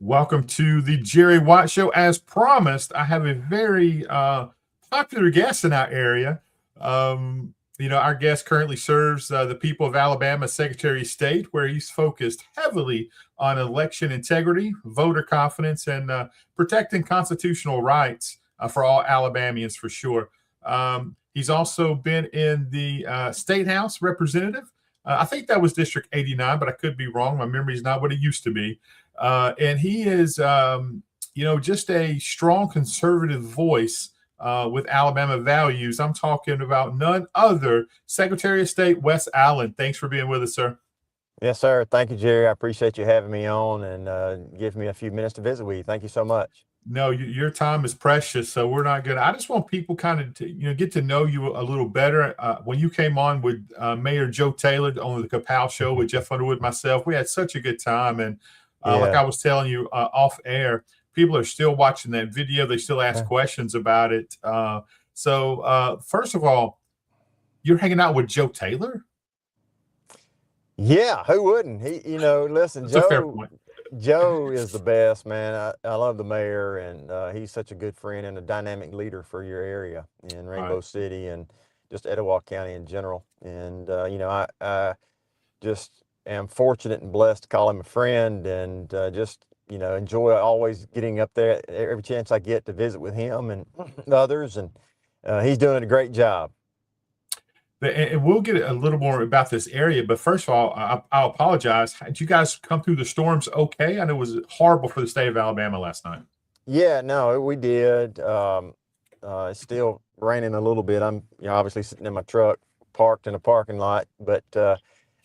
Welcome to the Jerry Watt Show. As promised, I have a very popular guest in our area. Our guest currently serves the people of Alabama as Secretary of State, where he's focused heavily on election integrity, voter confidence, and protecting constitutional rights for all Alabamians, for sure. He's also been in the State House representative. I think that was District 89, but I could be wrong. My memory is not what it used to be. And he is, just a strong conservative voice with Alabama values. I'm talking about none other Secretary of State Wes Allen. Thanks for being with us, sir. Yes, sir. Thank you, Jerry. I appreciate you having me on and giving me a few minutes to visit with you. Thank you so much. No, your time is precious, so we're not gonna. I just want people kind of to get to know you a little better. When you came on with Mayor Joe Taylor on the Kapow Show with Jeff Underwood, myself, we had such a good time, and like Yeah. I was telling you off air, people are still watching that video. They still ask questions about it. So first of all, you're hanging out with Joe Taylor. Yeah, who wouldn't? Listen, That's a fair point. Joe is the best, man. I love the mayor, and he's such a good friend and a dynamic leader for your area in Rainbow Right. City and just Etowah County in general. And I just am fortunate and blessed to call him a friend and just, enjoy always getting up there every chance I get to visit with him and others. And he's doing a great job. And we'll get a little more about this area, but first of all, I'll apologize. Did you guys come through the storms okay? I know it was horrible for the state of Alabama last night. Yeah, no, we did. It's still raining a little bit. I'm, obviously sitting in my truck parked in a parking lot, but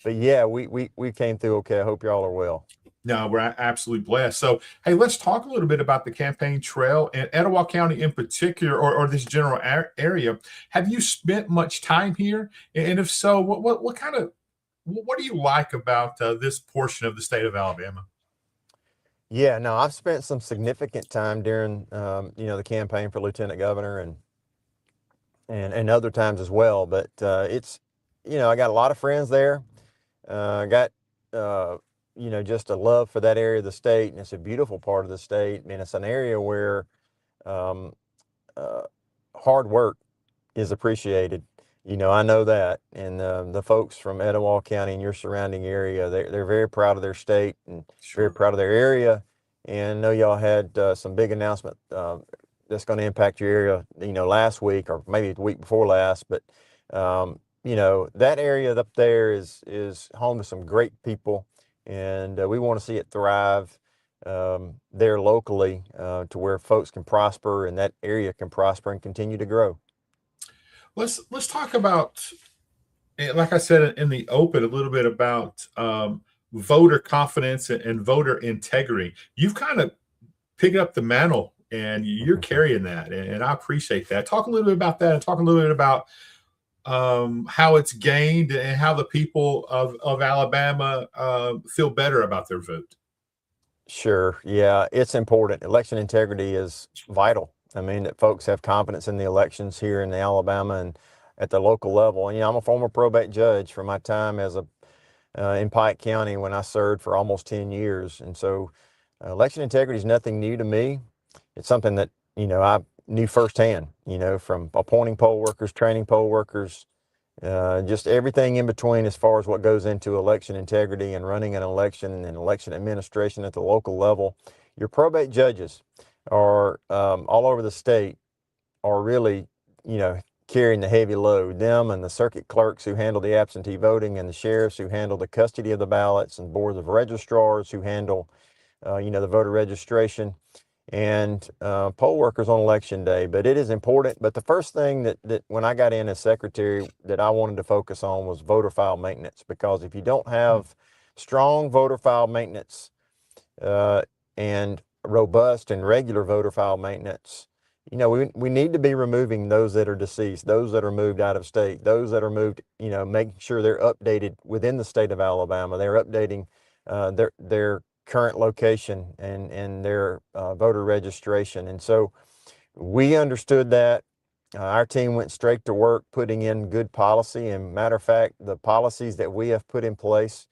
yeah, we came through okay. I hope y'all are well. No, we're absolutely blessed. So, hey, let's talk a little bit about the campaign trail and Etowah County in particular, or this general area. Have you spent much time here? And if so, what kind of what do you like about this portion of the state of Alabama? Yeah, no, I've spent some significant time during, the campaign for lieutenant governor and other times as well. But it's, I got a lot of friends there. Got just a love for that area of the state, and it's a beautiful part of the state. I mean, it's an area where um, uh, hard work is appreciated. I know that, and the folks from Etowah County and your surrounding area, they're very proud of their state and very Sure. proud of their area. And I know y'all had some big announcement that's going to impact your area, last week or maybe the week before last. But that area up there is home to some great people, and we want to see it thrive there locally to where folks can prosper and that area can prosper and continue to grow. Let's talk about, like I said in the open, a little bit about voter confidence and voter integrity. You've kind of picked up the mantle and you're carrying that, and I appreciate that. Talk a little bit about that, and talk a little bit about how it's gained and how the people of Alabama feel better about their vote. Sure. Yeah, it's important. Election integrity is vital. I mean, that folks have confidence in the elections here in Alabama and at the local level. And, I'm a former probate judge from my time as in Pike County when I served for almost 10 years. And so election integrity is nothing new to me. It's something that, I knew firsthand, from appointing poll workers, training poll workers, just everything in between as far as what goes into election integrity and running an election and election administration at the local level. Your probate judges are all over the state are really, carrying the heavy load. Them and the circuit clerks who handle the absentee voting and the sheriffs who handle the custody of the ballots and boards of registrars who handle, the voter registration and poll workers on election day. But it is important. But the first thing that when I got in as secretary that I wanted to focus on was voter file maintenance, because if you don't have strong voter file maintenance and robust and regular voter file maintenance, we need to be removing those that are deceased, those that are moved out of state, those that are moved, making sure they're updated within the state of Alabama. They're updating their current location and their voter registration. And so we understood that. Our team went straight to work putting in good policy. And matter of fact, the policies that we have put in place,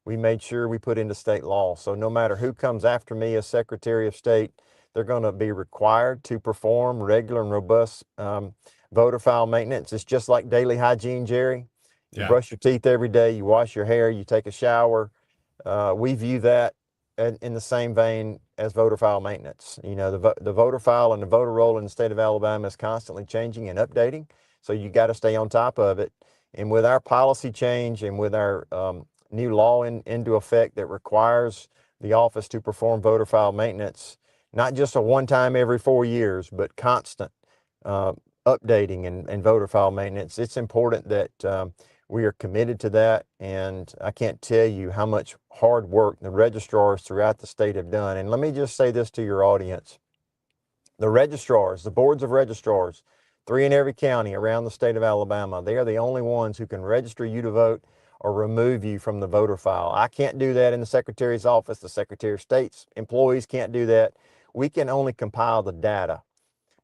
we made sure we put into state law. So no matter who comes after me as Secretary of State, they're going to be required to perform regular and robust voter file maintenance. It's just like daily hygiene, Jerry. You Yeah. brush your teeth every day, you wash your hair, you take a shower. We view that in the same vein as voter file maintenance. You know, the voter file and the voter roll in the state of Alabama is constantly changing and updating. So you got to stay on top of it. And with our policy change and with our new law into effect that requires the office to perform voter file maintenance, not just a one-time every 4 years, but constant updating and voter file maintenance, it's important that we are committed to that. And I can't tell you how much hard work the registrars throughout the state have done. And let me just say this to your audience. The registrars, the boards of registrars, 3 in every county around the state of Alabama, they are the only ones who can register you to vote or remove you from the voter file. I can't do that in the Secretary's office. The Secretary of State's employees can't do that. We can only compile the data.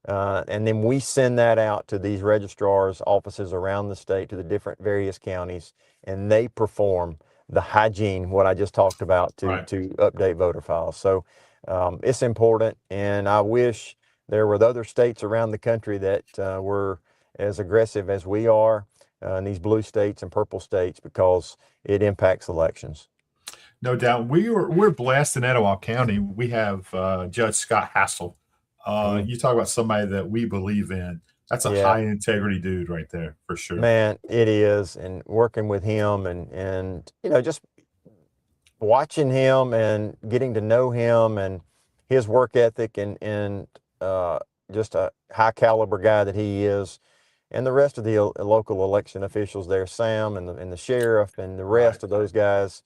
And then we send that out to these registrars' offices around the state, to the different various counties, and they perform the hygiene, what I just talked about, to update voter files. So it's important, and I wish there were other states around the country that were as aggressive as we are in these blue states and purple states, because it impacts elections. No doubt. We're blessed in Etowah County. We have Judge Scott Hassel. You talk about somebody that we believe in. That's a high integrity dude right there, for sure. Man, it is. And working with him and you know, just watching him and getting to know him and his work ethic and just a high caliber guy that he is. And the rest of the local election officials there, Sam and the sheriff and the rest of those guys,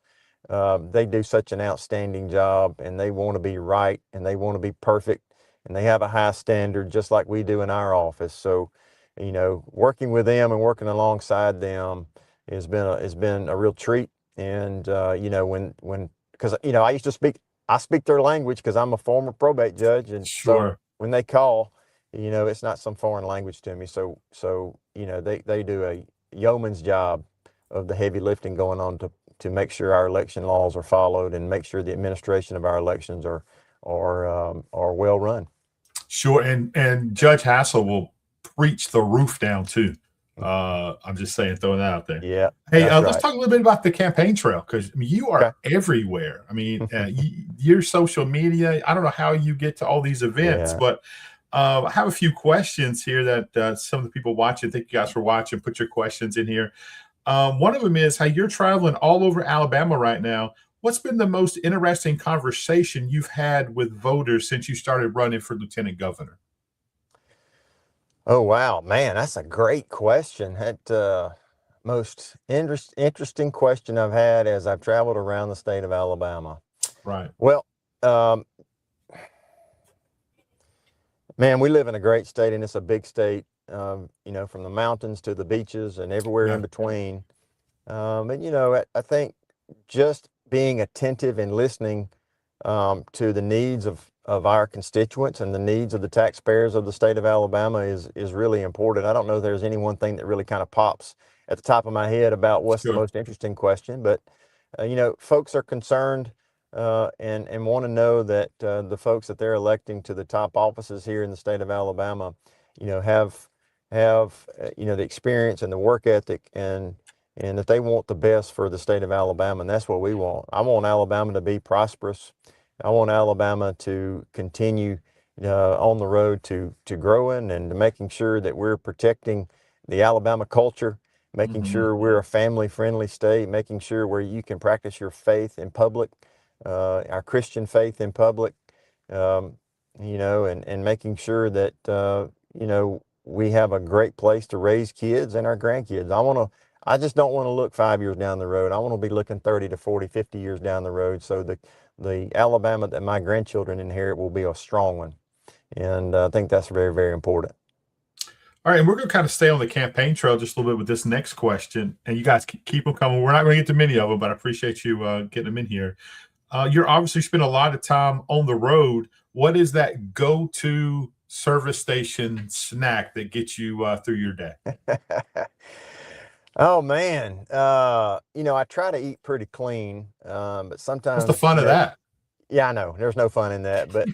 they do such an outstanding job, and they want to be right and they want to be perfect, and they have a high standard just like we do in our office. So, you know, working with them and working alongside them has been a real treat. And you know, because you know, I speak their language because I'm a former probate judge, and so when they call, you know, it's not some foreign language to me. So you know, they do a yeoman's job of the heavy lifting going on to make sure our election laws are followed and make sure the administration of our elections are well run. Sure, and Judge Hassel will preach the roof down too. I'm just saying, throwing that out there. Yeah. Hey, let's talk a little bit about the campaign trail, because I mean, you are everywhere. I mean, your social media. I don't know how you get to all these events, but I have a few questions here that some of the people watching, thank you guys for watching. Put your questions in here. One of them is how you're traveling all over Alabama right now. What's been the most interesting conversation you've had with voters since you started running for lieutenant governor? Oh, wow, man, that's a great question. That most interesting question I've had as I've traveled around the state of Alabama. Right. Well, man, we live in a great state, and it's a big state, you know, from the mountains to the beaches and everywhere in between. And, you know, I think just being attentive and listening to the needs of our constituents and the needs of the taxpayers of the state of Alabama is really important. I don't know if there's any one thing that really kind of pops at the top of my head about what's the most interesting question, but, you know, folks are concerned and want to know that the folks that they're electing to the top offices here in the state of Alabama, you know, have you know, the experience and the work ethic, and that they want the best for the state of Alabama. And that's what we want. I want Alabama to be prosperous. I want Alabama to continue on the road to growing and to making sure that we're protecting the Alabama culture, making sure we're a family-friendly state, making sure where you can practice your faith in public, our Christian faith in public, you know, and making sure that, you know, we have a great place to raise kids and our grandkids. I just don't want to look 5 years down the road. I want to be looking 30 to 40, 50 years down the road. So the Alabama that my grandchildren inherit will be a strong one. And I think that's very, very important. All right. And we're going to kind of stay on the campaign trail just a little bit with this next question. And you guys keep them coming. We're not going to get to many of them, but I appreciate you getting them in here. You're obviously spend a lot of time on the road. What is that go-to service station snack that gets you through your day? Oh man, I try to eat pretty clean, but What's the sometimes, fun of that? yeah, I know there's no fun in that, but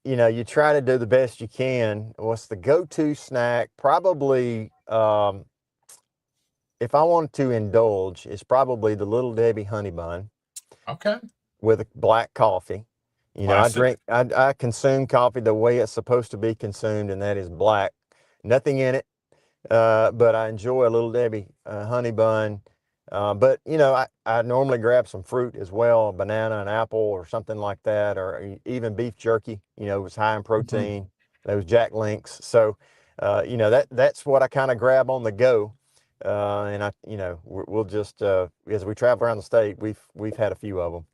you try to do the best you can. What's the go-to snack? Probably, if I want to indulge, it's probably the Little Debbie honey bun Okay. with a black coffee. Classic. I consume coffee the way it's supposed to be consumed, and that is black, nothing in it. But I enjoy a Little Debbie honey bun. But I normally grab some fruit as well, a banana, an apple, or something like that, or even beef jerky. It's high in Mhm. protein. Those Jack Links. So, that's what I kind of grab on the go. And we'll just as we travel around the state, we've had a few of them.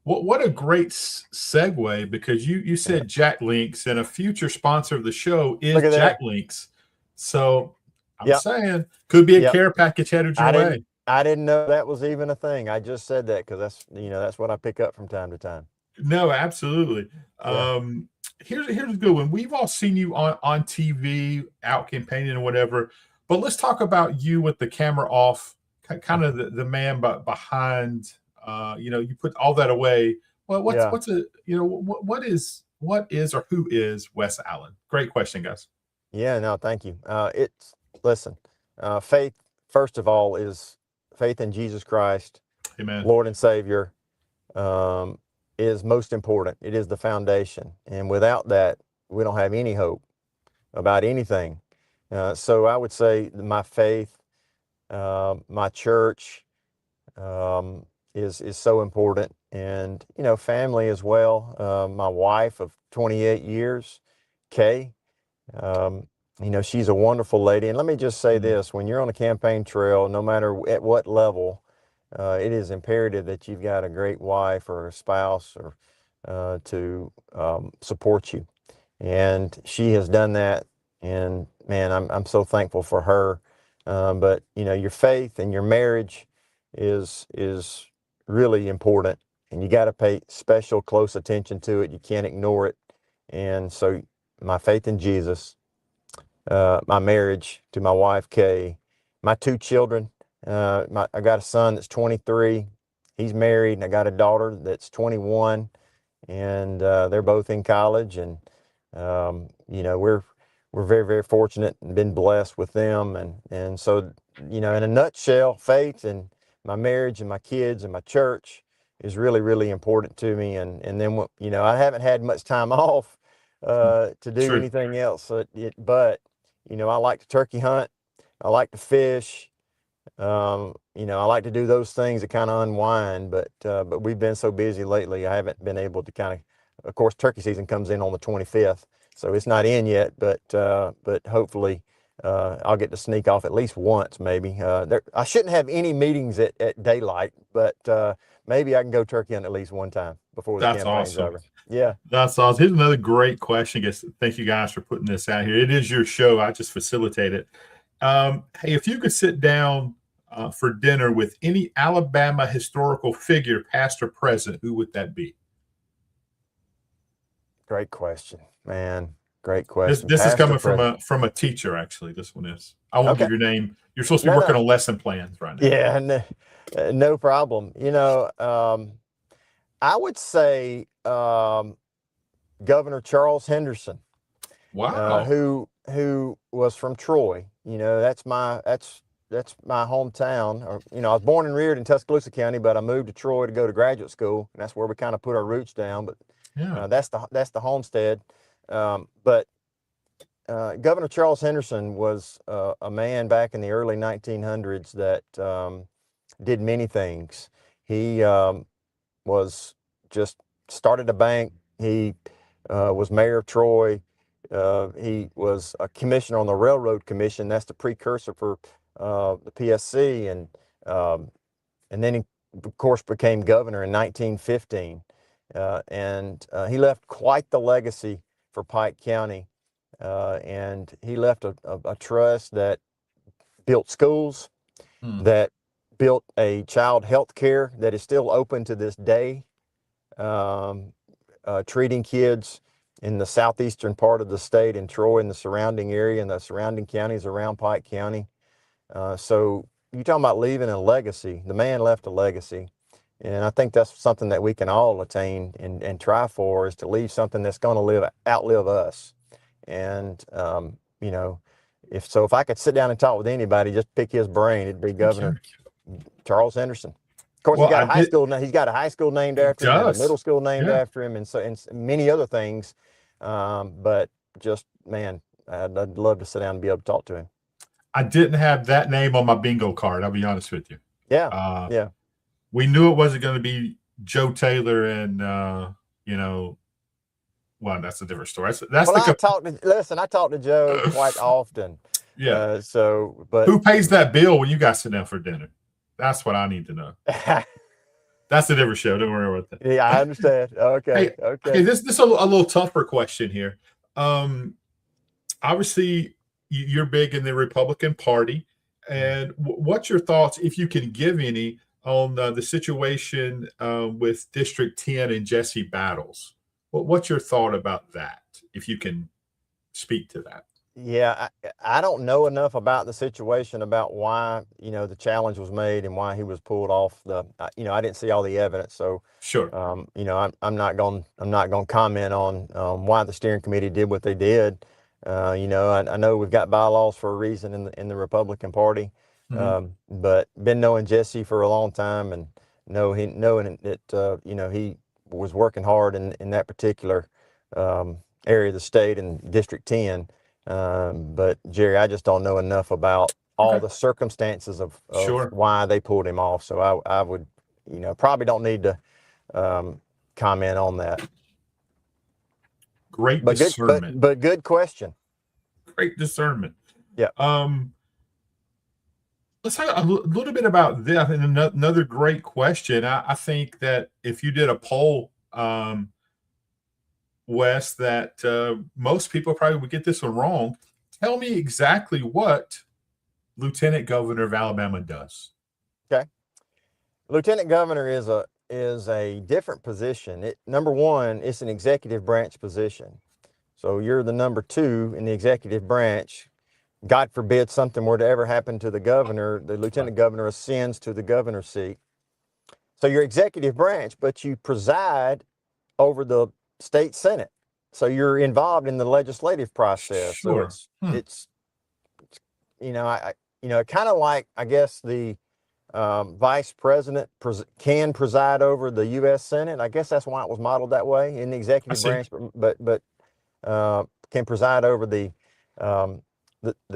What a great segue, because you Yeah. said Jack Links, and a future sponsor of the show is Look at Jack there. Links. So I'm Yep. saying could be a Yep. care package headed your I didn't way. I didn't know that was even a thing. I just said that because that's what I pick up from time to time. No, absolutely. Yeah. Um, here's a good one. We've all seen you on TV, out campaigning and whatever, but let's talk about you with the camera off, kind of the man behind. You put all that away. Well, Yeah. what's a what is or who is Wes Allen? Great question, guys. Yeah, no, thank you. Listen, faith, first of all, is faith in Jesus Christ, Amen. Lord and Savior, um, is most important. It is the foundation. And without that, we don't have any hope about anything. So I would say my faith, my church, is so important. And, family as well. My wife of 28 years, Kay. Um, she's a wonderful lady. And let me just say Mm, this, when you're on a campaign trail, no matter at what level, it is imperative that you've got a great wife or a spouse or to support you. And she has done that. And man, I'm so thankful for her. But your faith and your marriage is really important, and you got to pay special close attention to it. You can't ignore it. And so my faith in Jesus, my marriage to my wife, Kay, my two children. I got a son that's 23. He's married, and I got a daughter that's 21, and they're both in college. And we're very, very fortunate and been blessed with them. And so, in a nutshell, faith and my marriage and my kids and my church is really, really important to me. And then, I haven't had much time off mm. to do True. anything else. But I like to turkey hunt. I like to fish. I like to do those things to kind of unwind. But we've been so busy lately, I haven't been able to kind of course, turkey season comes in on the 25th, so it's not in yet. But hopefully, I'll get to sneak off at least once, maybe. I shouldn't have any meetings at daylight, but maybe I can go turkey hunt at least one time before the That's campaign's awesome. over. Yeah. That's awesome. Here's another great question. I guess thank you guys for putting this out here. It is your show. I just facilitate it. Hey, if you could sit down for dinner with any Alabama historical figure, past or present, who would that be? Great question, man. Great This question. this is Past or coming present? from a teacher. Actually, this one is. I won't give Okay. your name. You're supposed to be No, working no. on lesson plans right now. Yeah, no, no problem. I would say Governor Charles Henderson, Wow. who was from Troy. That's my hometown. Or, I was born and reared in Tuscaloosa County, but I moved to Troy to go to graduate school, and that's where we kind of put our roots down. But Yeah. that's the homestead. But Governor Charles Henderson was a man back in the early 1900s that did many things. He was just started a bank. He was mayor of Troy. He was a commissioner on the Railroad Commission. That's the precursor for the PSC, and then he, of course, became governor in 1915. And he left quite the legacy for Pike County. And he left a trust that built schools, Hmm. that built a child health care that is still open to this day, um, treating kids in the southeastern part of the state, in Troy and the surrounding area and the surrounding counties around Pike County. So you talking about leaving a legacy. The man left a legacy. And I think that's something that we can all attain and try for, is to leave something that's going to outlive us. And, you know, if I could sit down and talk with anybody, just pick his brain, it'd be Governor Charles Henderson. Of course, Well, he's got a high school named after him, and a middle school named after him, and many other things. But just, man, I'd love to sit down and be able to talk to him. I didn't have that name on my bingo card. I'll be honest with you. Yeah. Yeah. We knew it wasn't going to be Joe Taylor and, you know, well, that's a different story. I talk to Joe quite often. Yeah. But who pays that bill when you guys sit down for dinner? That's what I need to know. That's a different show. Don't worry about that. Yeah, I understand. Okay. Okay. This is a little tougher question here. Obviously, you're big in the Republican Party, and what's your thoughts, if you can give any, on the situation with District 10 and Jesse Battles? What's your thought about that, if you can speak to that? Yeah, I don't know enough about the situation, about why, the challenge was made and why he was pulled off I didn't see all the evidence. So sure. I'm not going to comment on why the steering committee did what they did. I know we've got bylaws for a reason in the Republican Party. But been knowing Jesse for a long time, and knowing that, he was working hard in that particular area of the state and District 10. But Jerry, I just don't know enough about all the circumstances of why they pulled him off. So I would, probably don't need to comment on that. Great discernment. But good question. Great discernment. Yeah. Let's talk a little bit about this. And another great question. I think that if you did a poll, Wes, that most people probably would get this one wrong. Tell me exactly what Lieutenant Governor of Alabama does. Okay. Lieutenant Governor is a different position. Number one, it's an executive branch position. So you're the number two in the executive branch. God forbid something were to ever happen to the governor, the lieutenant governor ascends to the governor's seat. So you're executive branch, but you preside over the state senate. So you're involved in the legislative process. Sure. So it's kind of like, I guess, the vice president can preside over the U.S. Senate. I guess that's why it was modeled that way in the executive branch, but can preside over the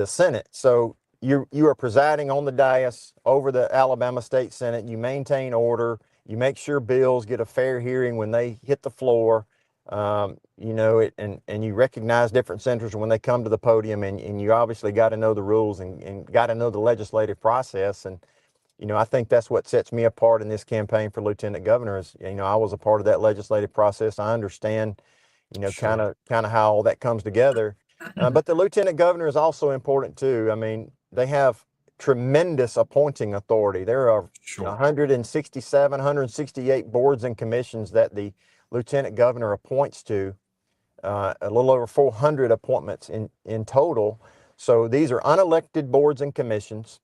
Senate. So you are presiding on the dais over the Alabama State Senate. You maintain order. You make sure bills get a fair hearing when they hit the floor. And you recognize different senators when they come to the podium, and you obviously got to know the rules and got to know the legislative process. And, I think that's what sets me apart in this campaign for lieutenant governor is, I was a part of that legislative process. I understand, kind of how all that comes together. But the lieutenant governor is also important too. I mean, they have tremendous appointing authority. There are 167, 168 boards and commissions that the lieutenant governor appoints to, a little over 400 appointments in total. So these are unelected boards and commissions.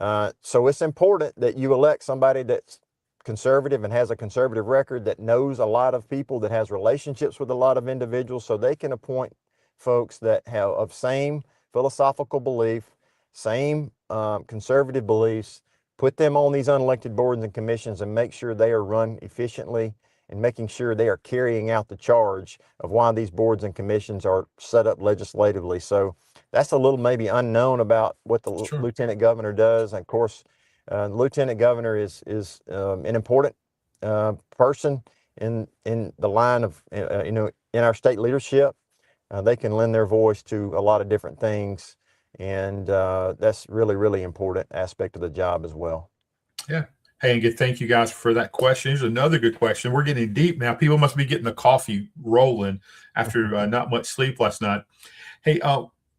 So it's important that you elect somebody that's conservative and has a conservative record, that knows a lot of people, that has relationships with a lot of individuals, so they can appoint folks that have of same philosophical belief, same conservative beliefs, put them on these unelected boards and commissions and make sure they are run efficiently, and making sure they are carrying out the charge of why these boards and commissions are set up legislatively. So that's a little maybe unknown about what the lieutenant governor does. And of course, the lieutenant governor is an important person in the line of, in our state leadership. They can lend their voice to a lot of different things. And that's really, really important aspect of the job as well. Yeah. Hey, and good. Thank you guys for that question. Here's another good question. We're getting deep now. People must be getting the coffee rolling after not much sleep last night. Hey,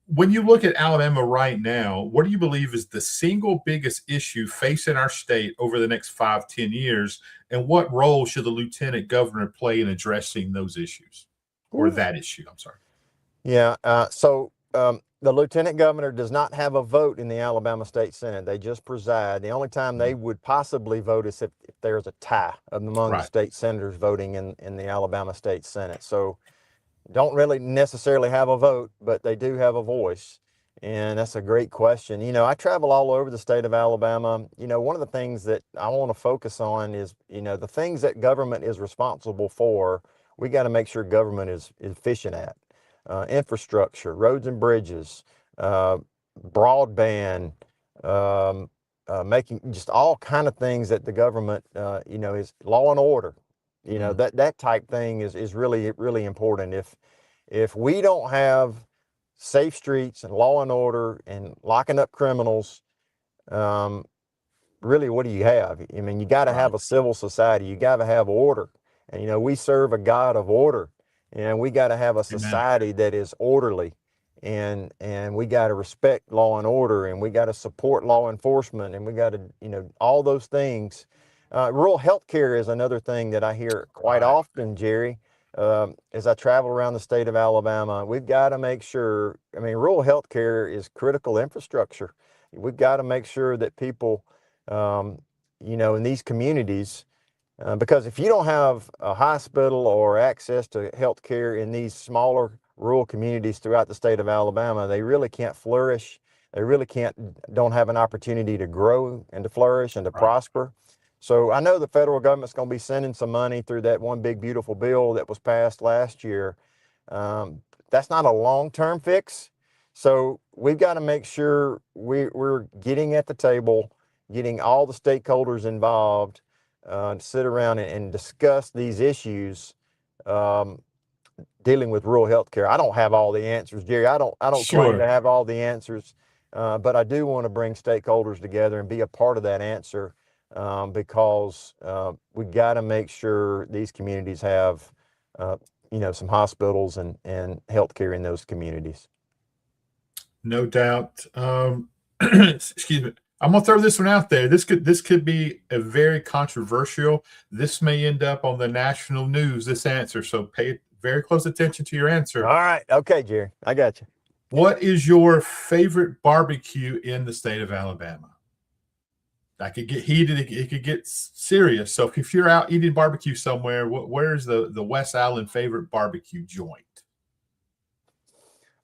when you look at Alabama right now, what do you believe is the single biggest issue facing our state over the next 5-10 years? And what role should the lieutenant governor play in addressing those issues, or that issue? I'm sorry. Yeah. So the lieutenant governor does not have a vote in the Alabama State Senate. They just preside. The only time they would possibly vote is if there's a tie among the Right. state senators voting in the Alabama State Senate. So don't really necessarily have a vote, but they do have a voice. And that's a great question. You know, I travel all over the state of Alabama. You know, one of the things that I want to focus on is, you know, the things that government is responsible for, we got to make sure government is efficient at. Infrastructure, roads and bridges, broadband, making just all kind of things that the government, you know, is law and order. You know, that type thing is really, really important. If we don't have safe streets and law and order and locking up criminals, really, what do you have? I mean, you got to have a civil society. You got to have order. And, you know, we serve a God of order, and we got to have a society that is orderly, and we got to respect law and order, and we got to support law enforcement, and we got to, you know, all those things. Rural health care is another thing that I hear quite often, Jerry. As I travel around the state of Alabama, we've got to make sure, I mean, rural health care is critical infrastructure. We've got to make sure that people, you know, in these communities, because if you don't have a hospital or access to health care in these smaller rural communities throughout the state of Alabama, they really can't flourish. They really don't have an opportunity to grow and to flourish and to prosper. So I know the federal government's going to be sending some money through that one big beautiful bill that was passed last year. That's not a long-term fix. So we've got to make sure we're getting at the table, getting all the stakeholders involved, to sit around and discuss these issues, dealing with rural health care. I don't have all the answers, Jerry. I don't claim to have all the answers, but I do want to bring stakeholders together and be a part of that answer. Because we got to make sure these communities have, you know, some hospitals and healthcare in those communities. No doubt. Excuse me. I'm gonna throw this one out there. This could be a very controversial. This may end up on the national news. This answer, so pay very close attention to your answer. All right, okay, Jerry, I got you. What is your favorite barbecue in the state of Alabama? That could get heated. It could get serious. So if you're out eating barbecue somewhere, where's the West Allen favorite barbecue joint?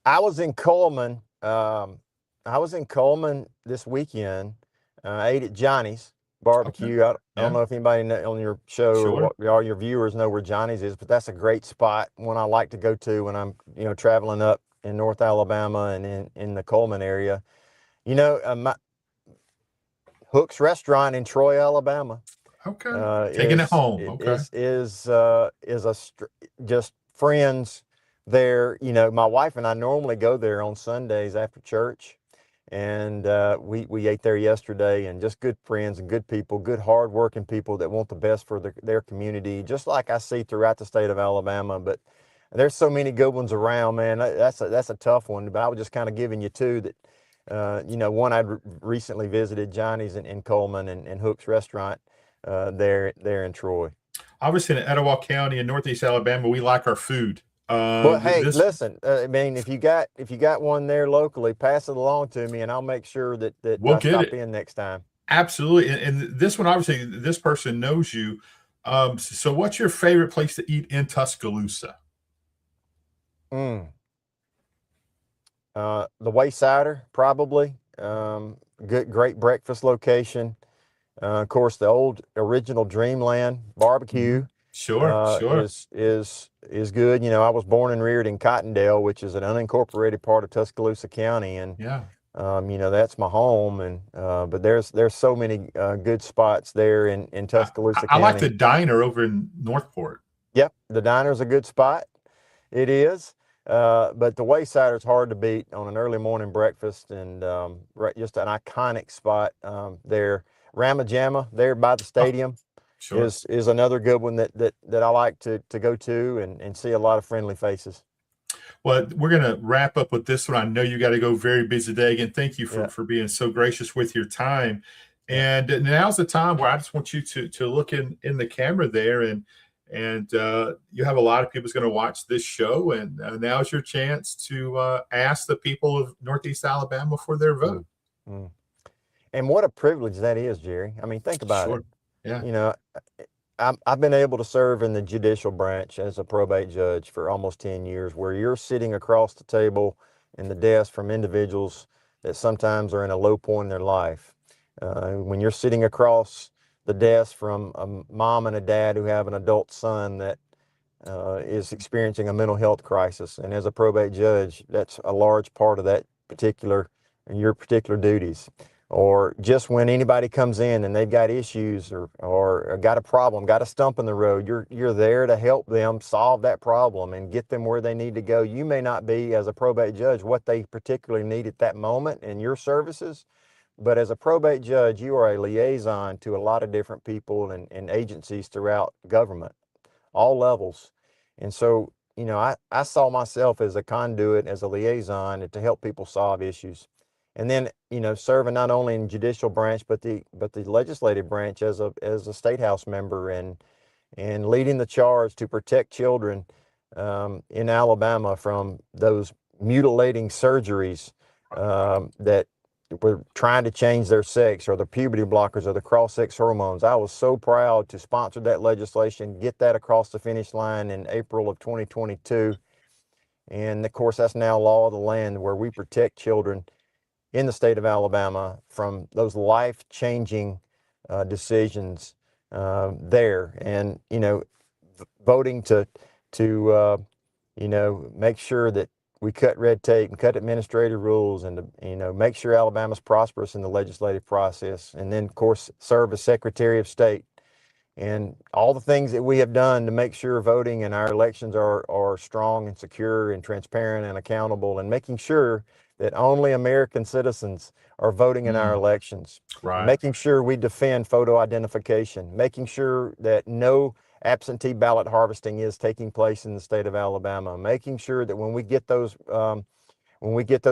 I was in Coleman. I was in Coleman this weekend. I ate at Johnny's Barbecue. I don't know if anybody on your show or all your viewers know where Johnny's is, but that's a great spot, one I like to go to when I'm, you know, traveling up in North Alabama and in the Coleman area. You know, Hook's Restaurant in Troy, Alabama. Okay. Taking it home. Okay. Just friends there. You know, my wife and I normally go there on Sundays after church, and we ate there yesterday, and just good friends and good people, good hardworking people that want the best for their community, just like I see throughout the state of Alabama. But there's so many good ones around, man. That's a tough one, but I was just kind of giving you two that. You know, one I'd recently visited, Johnny's in Coleman, and Hook's Restaurant there in Troy. Obviously, in Etowah County in Northeast Alabama, we like our food. Well, hey, listen. I mean, if you got one there locally, pass it along to me, and I'll make sure that we'll I stop in next time. Absolutely, and this one, obviously, this person knows you. So, what's your favorite place to eat in Tuscaloosa? The Waysider, probably. Great breakfast location. Of course, the old original Dreamland Barbecue. Sure. Is good. You know, I was born and reared in Cottondale, which is an unincorporated part of Tuscaloosa County, and you know, that's my home. And but there's so many good spots there in Tuscaloosa County. I like the diner over in Northport. Yep, the diner's a good spot. It is. But the Waysider is hard to beat on an early morning breakfast, and just an iconic spot there. Ramajama there by the stadium is another good one that I like to go to and see a lot of friendly faces. Well, we're going to wrap up with this one. I know you got to go, very busy day. Again, thank you for being so gracious with your time. And now's the time where I just want you to look in the camera there And you have a lot of people who's going to watch this show, and now's your chance to ask the people of Northeast Alabama for their vote. Mm. And what a privilege that is, Jerry. I mean, think about Sure. it. Yeah. You know, I've been able to serve in the judicial branch as a probate judge for almost 10 years, where you're sitting across the table in the desk from individuals that sometimes are in a low point in their life. When you're sitting across the desk from a mom and a dad who have an adult son that is experiencing a mental health crisis, and as a probate judge, that's a large part of that your particular duties. Or just when anybody comes in and they've got issues or got a problem, got a stump in the road, you're there to help them solve that problem and get them where they need to go. You may not be, as a probate judge, what they particularly need at that moment in your services, but as a probate judge, you are a liaison to a lot of different people and agencies throughout government, all levels. And so, you know, I saw myself as a conduit, as a liaison, and to help people solve issues. And then, you know, serving not only in judicial branch, but the legislative branch as a state house member, and leading the charge to protect children in Alabama from those mutilating surgeries that were trying to change their sex, or the puberty blockers, or the cross-sex hormones. I was so proud to sponsor that legislation, get that across the finish line in April of 2022. And of course, that's now law of the land, where we protect children in the state of Alabama from those life-changing decisions there. And, you know, voting to you know, make sure that we cut red tape and cut administrative rules, and to, you know, make sure Alabama's prosperous in the legislative process. And then, of course, serve as Secretary of State. And all the things that we have done to make sure voting and our elections are strong and secure and transparent and accountable, and making sure that only American citizens are voting in our elections. Right. Making sure we defend photo identification, making sure that no absentee ballot harvesting is taking place in the state of Alabama, making sure that when we get those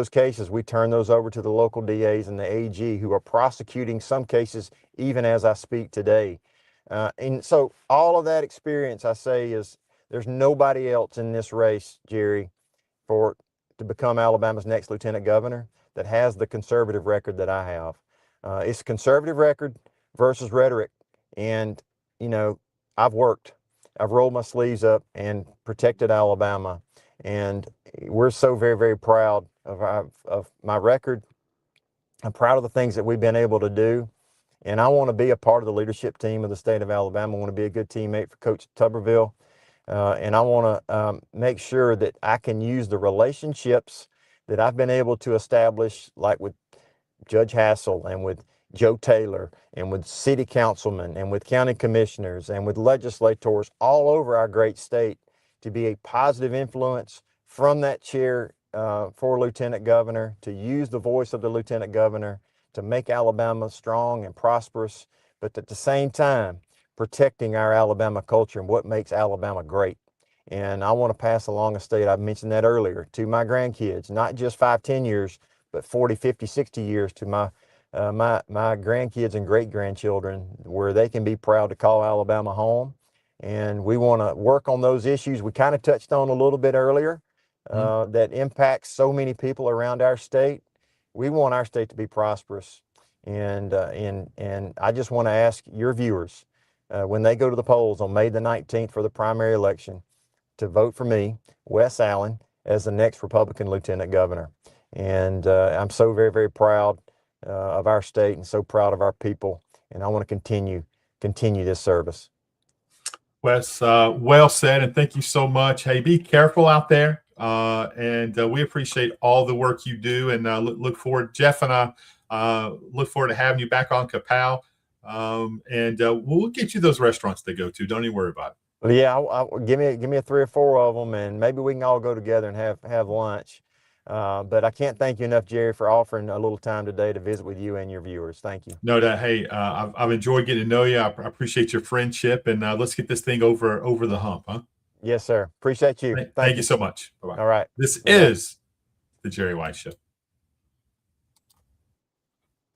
cases, we turn those over to the local DAs and the AG, who are prosecuting some cases even as I speak today. And so all of that experience, I say, is there's nobody else in this race, Jerry, to become Alabama's next lieutenant governor that has the conservative record that I have. It's a conservative record versus rhetoric. And, you know, I've rolled my sleeves up and protected Alabama. And we're so very, very proud of my record. I'm proud of the things that we've been able to do. And I want to be a part of the leadership team of the state of Alabama. I want to be a good teammate for Coach Tuberville. And I want to make sure that I can use the relationships that I've been able to establish, like with Judge Hassel and with Joe Taylor and with city councilmen and with county commissioners and with legislators all over our great state, to be a positive influence from that chair for lieutenant governor, to use the voice of the lieutenant governor to make Alabama strong and prosperous, but at the same time, protecting our Alabama culture and what makes Alabama great. And I want to pass along a state, I mentioned that earlier, to my grandkids, not just 5-10 years, but 40, 50, 60 years to my grandkids and great-grandchildren, where they can be proud to call Alabama home. And we want to work on those issues we kind of touched on a little bit earlier that impacts so many people around our state. We want our state to be prosperous. And I just want to ask your viewers, when they go to the polls on May the 19th for the primary election, to vote for me, Wes Allen, as the next Republican lieutenant governor. And I'm so very, very proud of our state and so proud of our people. And I want to continue this service. Wes, well said, and thank you so much. Hey, be careful out there, and we appreciate all the work you do, and look forward. Jeff and I look forward to having you back on Kapow, and we'll get you those restaurants to go to. Don't even worry about it. Well, yeah, give me 3 or 4 of them, and maybe we can all go together and have lunch. But I can't thank you enough, Jerry, for offering a little time today to visit with you and your viewers. Thank you. No doubt. Hey, I've enjoyed getting to know you. I appreciate your friendship, and let's get this thing over the hump, huh? Yes, sir. Appreciate you. Thank you so much. Bye-bye. All right. This is the Jerry White Show.